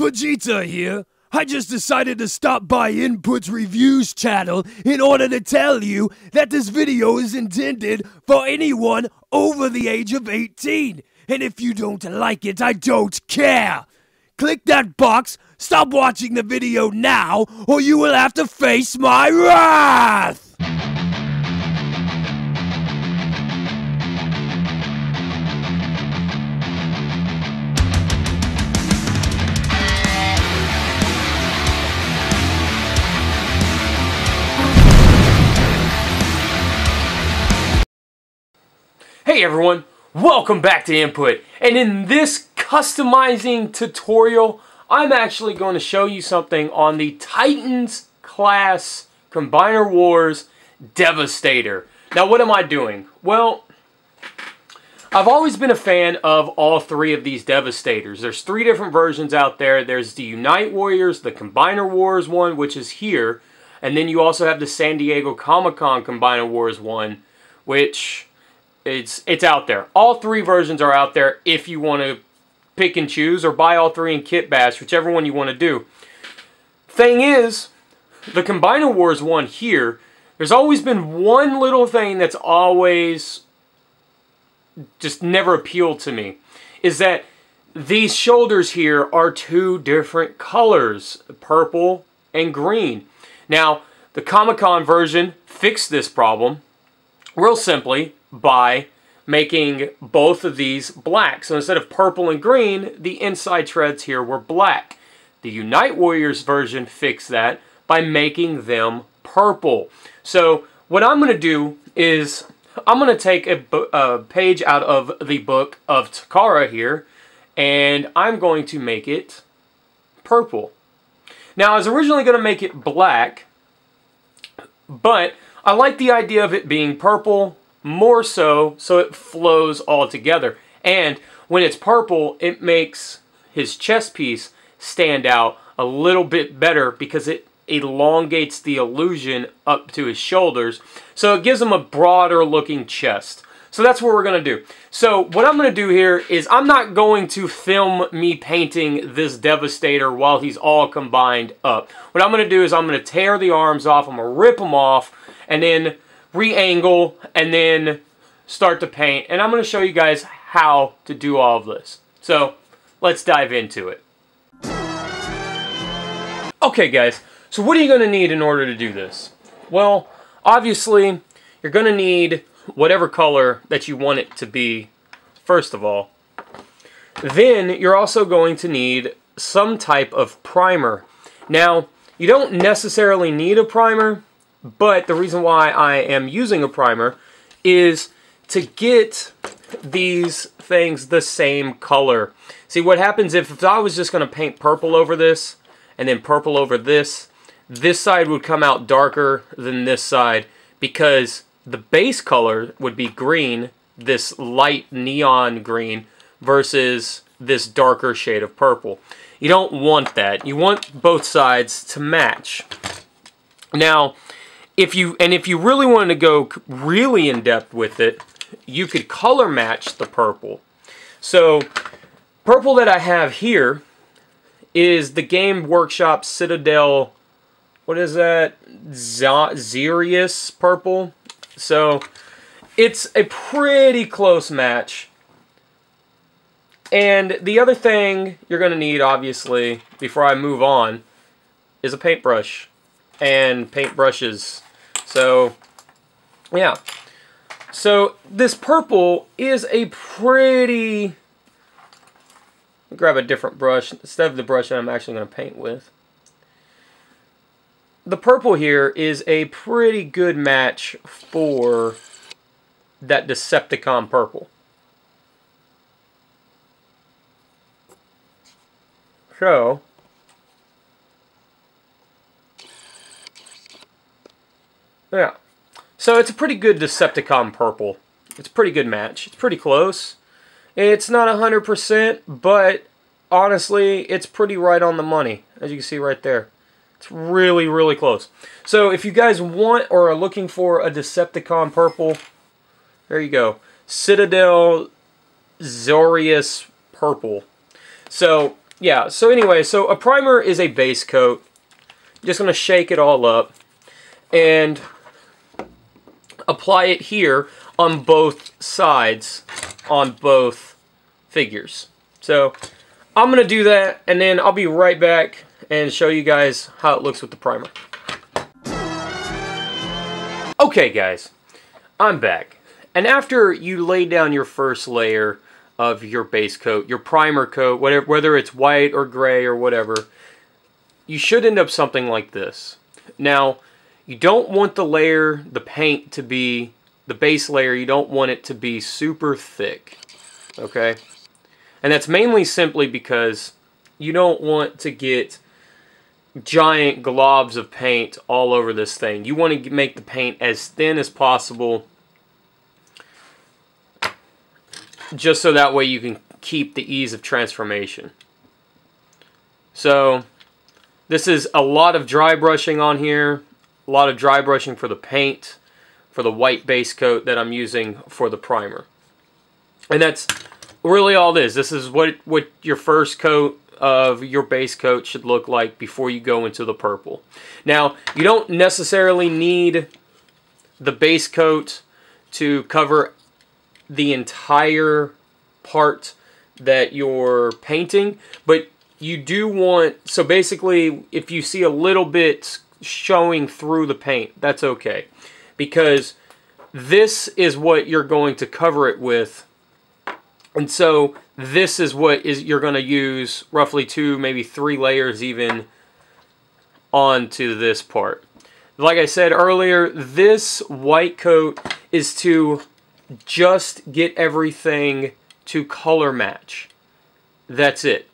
Vegeta here. I just decided to stop by Input's Reviews channel in order to tell you that this video is intended for anyone over the age of 18. And if you don't like it, I don't care. Click that box, stop watching the video now, or you will have to face my wrath! Hey everyone, welcome back to Input, and in this customizing tutorial I'm actually going to show you something on the Titans class Combiner Wars Devastator. Now what am I doing? Well, I've always been a fan of all three of these Devastators. There's three different versions out there. There's the Unite Warriors, the Combiner Wars one, which is here, and then you also have the San Diego Comic-Con Combiner Wars one, which it's out there. All three versions are out there if you want to pick and choose or buy all three in Kit Bash, whichever one you want to do. Thing is, the Combiner Wars one here, there's always been one little thing that's always just never appealed to me, is that these shoulders here are two different colors, purple and green. Now, the Comic-Con version fixed this problem real simply by making both of these black. So instead of purple and green, the inside treads here were black. The Unite Warriors version fixed that by making them purple. So what I'm going to do is I'm going to take a page out of the book of Takara here, and I'm going to make it purple. Now I was originally going to make it black, but I like the idea of it being purple more so it flows all together. And when it's purple, it makes his chest piece stand out a little bit better because it elongates the illusion up to his shoulders. So it gives him a broader looking chest. So that's what we're going to do. So what I'm going to do here is I'm not going to film me painting this Devastator while he's all combined up. What I'm going to do is I'm going to tear the arms off, I'm going to rip them off, and then re-angle, and then start to paint. And I'm going to show you guys how to do all of this. So let's dive into it. Okay guys, so what are you going to need in order to do this? Well, obviously you're going to need whatever color that you want it to be, first of all. Then you're also going to need some type of primer. Now, you don't necessarily need a primer, but the reason why I am using a primer is to get these things the same color. See, what happens if I was just going to paint purple over this and then purple over this side would come out darker than this side because the base color would be green, this light neon green, versus this darker shade of purple. You don't want that. You want both sides to match. Now, if you really wanted to go really in depth with it, you could color match the purple. So, purple that I have here is the Game Workshop Citadel, what is that? Xerius purple. So, it's a pretty close match. And the other thing you're going to need, obviously, before I move on, is a paintbrush and paintbrushes. So, yeah. So, this purple is a pretty... I'll grab a different brush instead of the brush that I'm actually going to paint with. The purple here is a pretty good match for that Decepticon purple. So, yeah. So it's a pretty good Decepticon purple. It's a pretty good match. It's pretty close. It's not 100%, but honestly, it's pretty right on the money, as you can see right there. It's really, really close. So if you guys want or are looking for a Decepticon purple, there you go. Citadel Xerius purple. So yeah, so anyway, so a primer is a base coat. Just going to shake it all up and apply it here on both sides, on both figures. So I'm going to do that, and then I'll be right back and show you guys how it looks with the primer. Okay guys, I'm back. And after you lay down your first layer of your base coat, your primer coat, whether it's white or gray or whatever, you should end up something like this. Now, you don't want the paint to be, the base layer, you don't want it to be super thick, okay? And that's mainly simply because you don't want to get giant globs of paint all over this thing. You want to make the paint as thin as possible, just so that way you can keep the ease of transformation. So this is a lot of dry brushing on here, a lot of dry brushing for the paint, for the white base coat that I'm using for the primer. And that's really all it is. This is what your first coat of your base coat should look like before you go into the purple. Now, you don't necessarily need the base coat to cover the entire part that you're painting, but you do want, so basically if you see a little bit showing through the paint, that's okay, because this is what you're going to cover it with. And so this is what you're going to use roughly 2, maybe 3 layers even onto this part. Like I said earlier, this white coat is to just get everything to color match. That's it.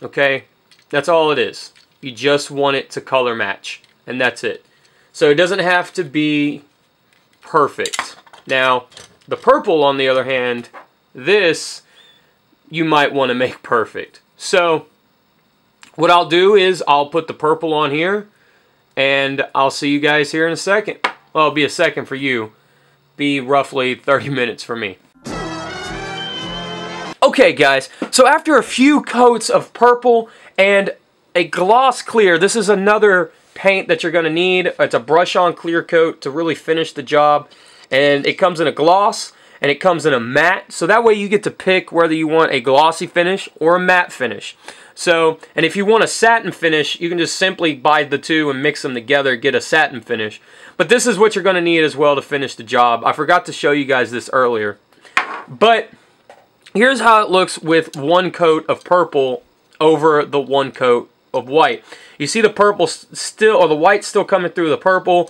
Okay? That's all it is. You just want it to color match. And that's it. So it doesn't have to be perfect. Now, the purple, on the other hand, this you might want to make perfect. So what I'll do is I'll put the purple on here, and I'll see you guys here in a second. Well, it'll be a second for you. Be roughly 30 minutes for me. Okay guys, so after a few coats of purple and a gloss clear, this is another paint that you're going to need. It's a brush-on clear coat to really finish the job. And it comes in a gloss, and it comes in a matte, so that way you get to pick whether you want a glossy finish or a matte finish. So, and if you want a satin finish, you can just simply buy the two and mix them together, get a satin finish. But this is what you're going to need as well to finish the job. I forgot to show you guys this earlier. But here's how it looks with one coat of purple over the one coat of white. You see the purple still, or the white still coming through the purple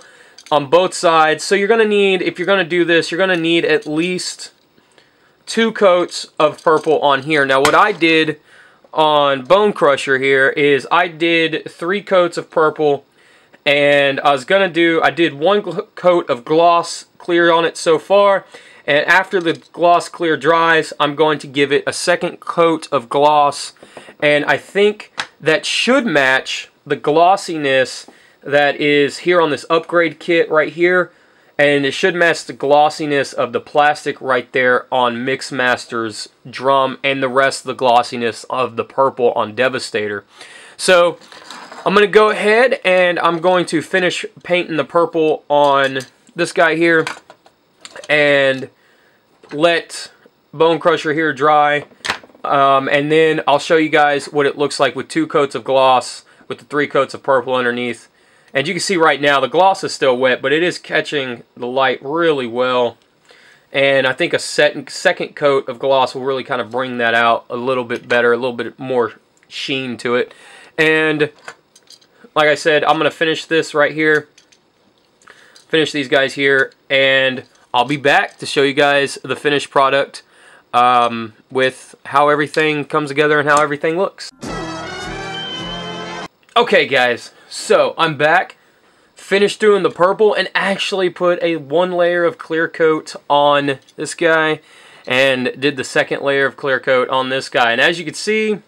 on both sides. So you're going to need, if you're going to do this, you're going to need at least 2 coats of purple on here. Now what I did on Bone Crusher here is I did 3 coats of purple, and I did 1 coat of gloss clear on it so far, and after the gloss clear dries, I'm going to give it a 2nd coat of gloss, and I think that should match the glossiness that is here on this upgrade kit right here, and it should match the glossiness of the plastic right there on Mixmaster's drum and the rest of the glossiness of the purple on Devastator. So I'm going to go ahead and I'm going to finish painting the purple on this guy here and let Bone Crusher here dry, and then I'll show you guys what it looks like with 2 coats of gloss with the 3 coats of purple underneath. And you can see right now the gloss is still wet, but it is catching the light really well. And I think a second coat of gloss will really kind of bring that out a little bit better, a little bit more sheen to it. And like I said, I'm going to finish this right here. Finish these guys here, and I'll be back to show you guys the finished product with how everything comes together and how everything looks. Okay guys, so I'm back, finished doing the purple, and actually put a 1 layer of clear coat on this guy, and did the 2nd layer of clear coat on this guy. And as you can see,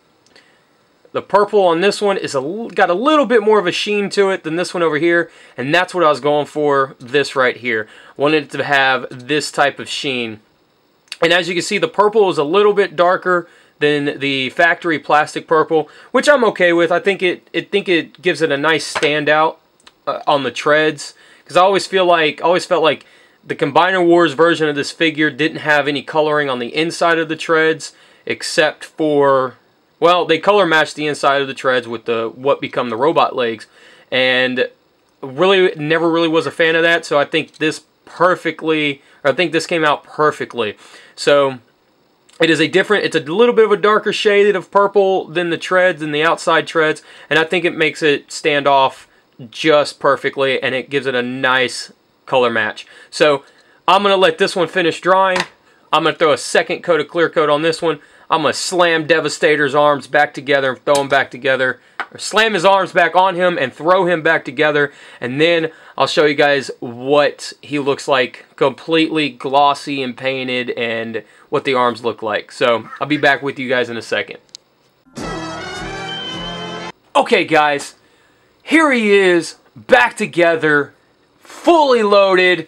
the purple on this one is got a little bit more of a sheen to it than this one over here, and that's what I was going for, this right here. Wanted it to have this type of sheen. And as you can see, the purple is a little bit darker than the factory plastic purple, which I'm okay with. I think it gives it a nice standout on the treads, because I always felt like the Combiner Wars version of this figure didn't have any coloring on the inside of the treads, except for, well, they color matched the inside of the treads with the what become the robot legs, and really never really was a fan of that. So I think this came out perfectly. So it's a little bit of a darker shade of purple than the treads and the outside treads, and I think it makes it stand off just perfectly, and it gives it a nice color match. So I'm going to let this one finish drying. I'm going to throw a second coat of clear coat on this one. I'm going to slam Devastator's arms back together and throw them back together. Or slam his arms back on him and throw him back together. And then I'll show you guys what he looks like, completely glossy and painted, and what the arms look like. So I'll be back with you guys in a second. Okay guys, here he is, back together, fully loaded,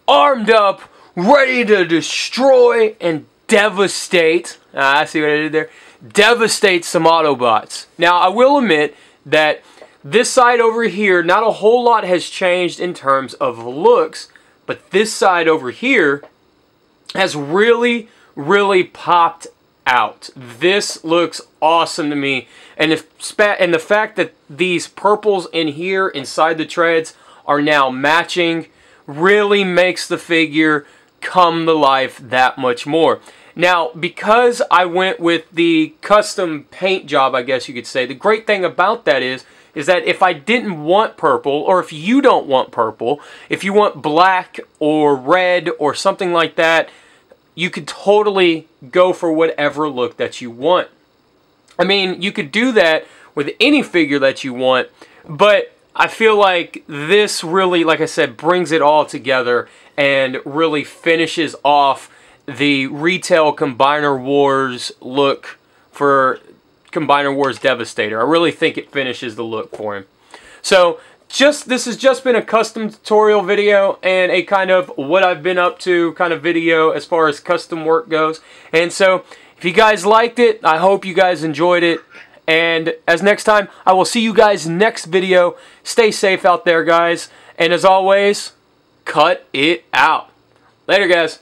armed up, ready to destroy and devastate. I see what I did there. Devastate some Autobots. Now, I will admit that this side over here, not a whole lot has changed in terms of looks, but this side over here has really, really popped out. This looks awesome to me, and the fact that these purples in here inside the treads are now matching really makes the figure come to life that much more. Now, because I went with the custom paint job, I guess you could say, the great thing about that is that if I didn't want purple, or if you don't want purple, if you want black or red or something like that, you could totally go for whatever look that you want. I mean, you could do that with any figure that you want, but I feel like this really, like I said, brings it all together and really finishes off the retail Combiner Wars look for Combiner Wars Devastator. I really think it finishes the look for him. So this has just been a custom tutorial video and a kind of what I've been up to kind of video as far as custom work goes. And so if you guys liked it, I hope you guys enjoyed it. And as next time, I will see you guys next video. Stay safe out there, guys. And as always, cut it out. Later, guys.